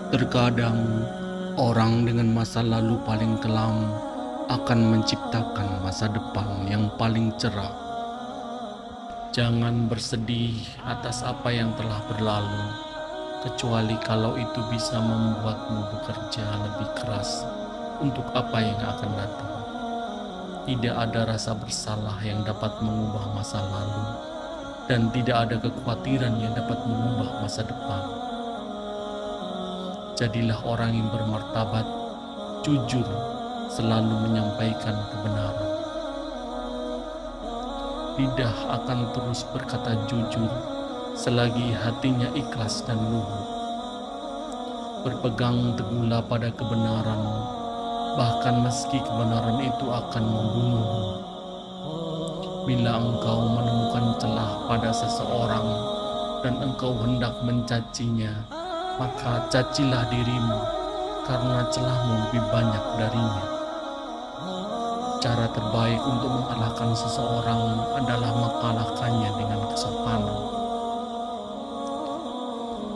Terkadang orang dengan masa lalu paling kelam akan menciptakan masa depan yang paling cerah. Jangan bersedih atas apa yang telah berlalu, kecuali kalau itu bisa membuatmu bekerja lebih keras untuk apa yang akan datang. Tidak ada rasa bersalah yang dapat mengubah masa lalu, dan tidak ada kekhawatiran yang dapat mengubah masa depan. Jadilah orang yang bermartabat, jujur, selalu menyampaikan kebenaran. Lidah akan terus berkata jujur selagi hatinya ikhlas dan luhur. Berpegang teguhlah pada kebenaran, bahkan meski kebenaran itu akan membunuhmu. Bila engkau menemukan celah pada seseorang dan engkau hendak mencacinya, maka cacilah dirimu, karena celahmu lebih banyak darinya. Cara terbaik untuk mengalahkan seseorang adalah mengalahkannya dengan kesopanan.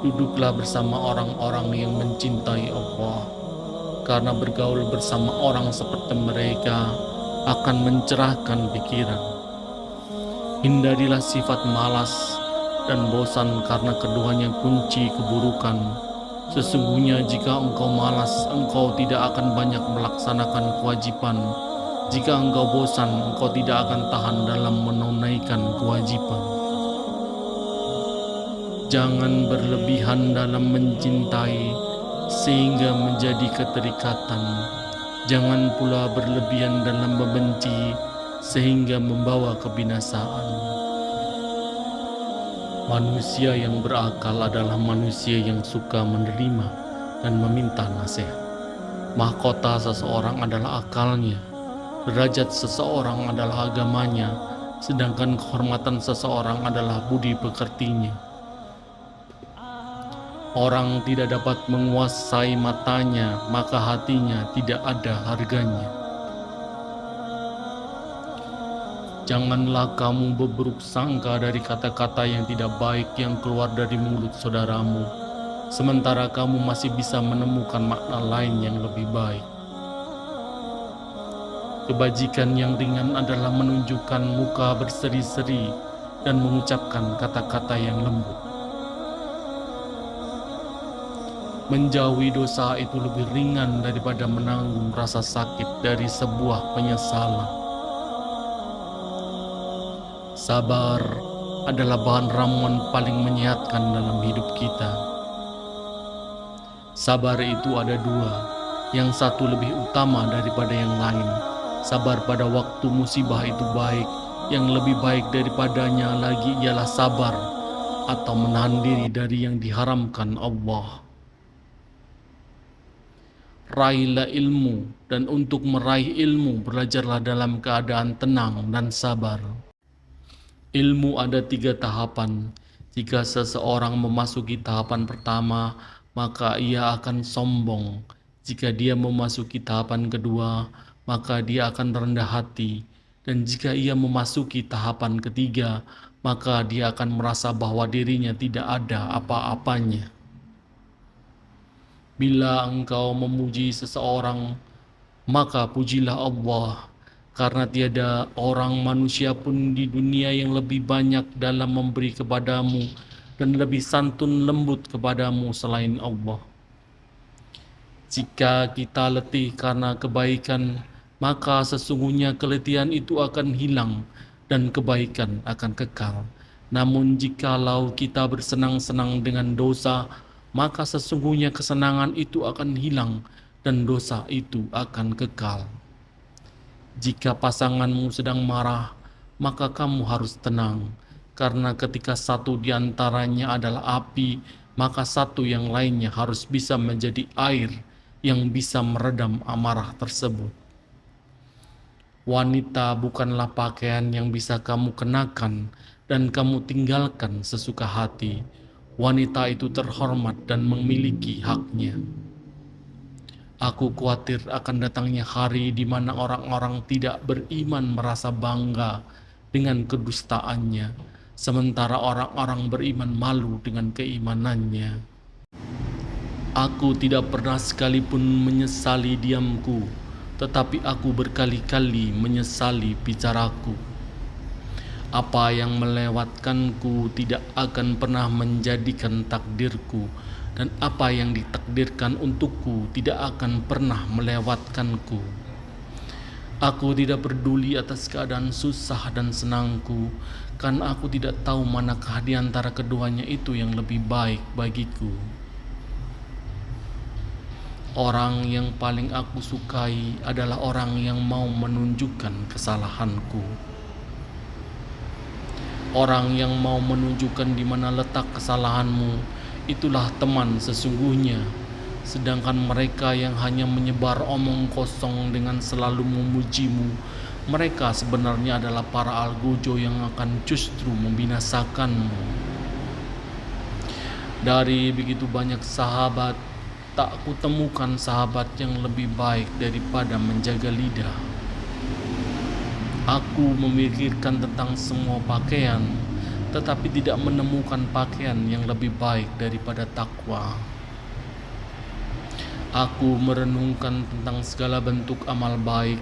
Duduklah bersama orang-orang yang mencintai Allah, karena bergaul bersama orang seperti mereka akan mencerahkan pikiran. Hindarilah sifat malas dan bosan, karena keduanya kunci keburukan. Sesungguhnya jika engkau malas, engkau tidak akan banyak melaksanakan kewajiban. Jika engkau bosan, engkau tidak akan tahan dalam menunaikan kewajiban. Jangan berlebihan dalam mencintai sehingga menjadi keterikatan. Jangan pula berlebihan dalam membenci sehingga membawa kebinasaan. Manusia yang berakal adalah manusia yang suka menerima dan meminta nasihat. Mahkota seseorang adalah akalnya, derajat seseorang adalah agamanya, sedangkan kehormatan seseorang adalah budi pekertinya. Orang tidak dapat menguasai matanya, maka hatinya tidak ada harganya. Janganlah kamu berburuk sangka dari kata-kata yang tidak baik yang keluar dari mulut saudaramu, sementara kamu masih bisa menemukan makna lain yang lebih baik. Kebajikan yang ringan adalah menunjukkan muka berseri-seri dan mengucapkan kata-kata yang lembut. Menjauhi dosa itu lebih ringan daripada menanggung rasa sakit dari sebuah penyesalan. Sabar adalah bahan ramuan paling menyehatkan dalam hidup kita. Sabar itu ada dua, yang satu lebih utama daripada yang lain. Sabar pada waktu musibah itu baik, yang lebih baik daripadanya lagi ialah sabar atau menahan diri dari yang diharamkan Allah. Raihlah ilmu, dan untuk meraih ilmu belajarlah dalam keadaan tenang dan sabar. Ilmu ada 3 tahapan. Jika seseorang memasuki tahapan pertama, maka ia akan sombong. Jika dia memasuki tahapan kedua, maka dia akan rendah hati. Dan jika ia memasuki tahapan ketiga, maka dia akan merasa bahwa dirinya tidak ada apa-apanya. Bila engkau memuji seseorang, maka pujilah Allah, karena tiada orang manusia pun di dunia yang lebih banyak dalam memberi kepadamu dan lebih santun lembut kepadamu selain Allah. Jika kita letih karena kebaikan, maka sesungguhnya keletihan itu akan hilang dan kebaikan akan kekal. Namun jikalau kita bersenang-senang dengan dosa, maka sesungguhnya kesenangan itu akan hilang dan dosa itu akan kekal. Jika pasanganmu sedang marah, maka kamu harus tenang, karena ketika satu di antaranya adalah api, maka satu yang lainnya harus bisa menjadi air yang bisa meredam amarah tersebut. Wanita bukanlah pakaian yang bisa kamu kenakan dan kamu tinggalkan sesuka hati. Wanita itu terhormat dan memiliki haknya. Aku khawatir akan datangnya hari di mana orang-orang tidak beriman merasa bangga dengan kedustaannya, sementara orang-orang beriman malu dengan keimanannya. Aku tidak pernah sekalipun menyesali diamku, tetapi aku berkali-kali menyesali bicaraku. Apa yang melewatkanku tidak akan pernah menjadikan takdirku, dan apa yang ditakdirkan untukku tidak akan pernah melewatkanku. Aku tidak peduli atas keadaan susah dan senangku, karena aku tidak tahu manakah di antara keduanya itu yang lebih baik bagiku. Orang yang paling aku sukai adalah orang yang mau menunjukkan kesalahanku. Orang yang mau menunjukkan di mana letak kesalahanmu, itulah teman sesungguhnya. Sedangkan mereka yang hanya menyebar omong kosong dengan selalu memujimu, mereka sebenarnya adalah para algojo yang akan justru membinasakanmu. Dari begitu banyak sahabat, tak kutemukan sahabat yang lebih baik daripada menjaga lidah. Aku memikirkan tentang semua pakaian, tetapi tidak menemukan pakaian yang lebih baik daripada takwa. Aku merenungkan tentang segala bentuk amal baik,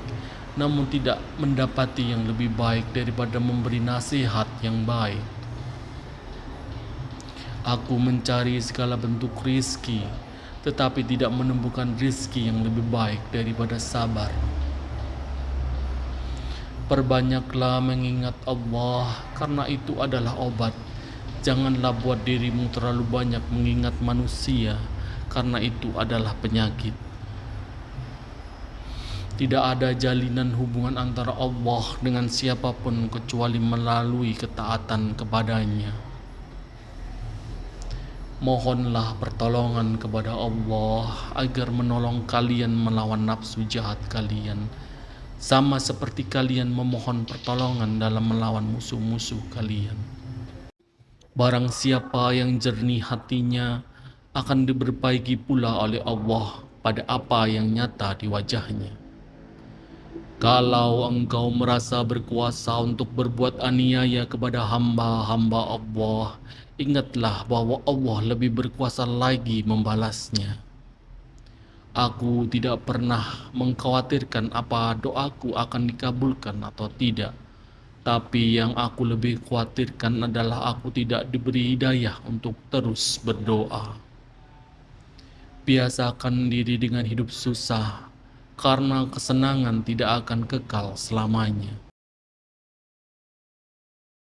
namun tidak mendapati yang lebih baik daripada memberi nasihat yang baik. Aku mencari segala bentuk rizki, tetapi tidak menemukan rizki yang lebih baik daripada sabar. Perbanyaklah mengingat Allah, karena itu adalah obat. Janganlah buat dirimu terlalu banyak mengingat manusia, karena itu adalah penyakit. Tidak ada jalinan hubungan antara Allah dengan siapapun kecuali melalui ketaatan kepadanya. Mohonlah pertolongan kepada Allah agar menolong kalian melawan nafsu jahat kalian, sama seperti kalian memohon pertolongan dalam melawan musuh-musuh kalian. Barang siapa yang jernih hatinya akan diperbaiki pula oleh Allah pada apa yang nyata di wajahnya. Kalau engkau merasa berkuasa untuk berbuat aniaya kepada hamba-hamba Allah, ingatlah bahwa Allah lebih berkuasa lagi membalasnya. Aku tidak pernah mengkhawatirkan apa doaku akan dikabulkan atau tidak. Tapi yang aku lebih khawatirkan adalah aku tidak diberi hidayah untuk terus berdoa. Biasakan diri dengan hidup susah, karena kesenangan tidak akan kekal selamanya.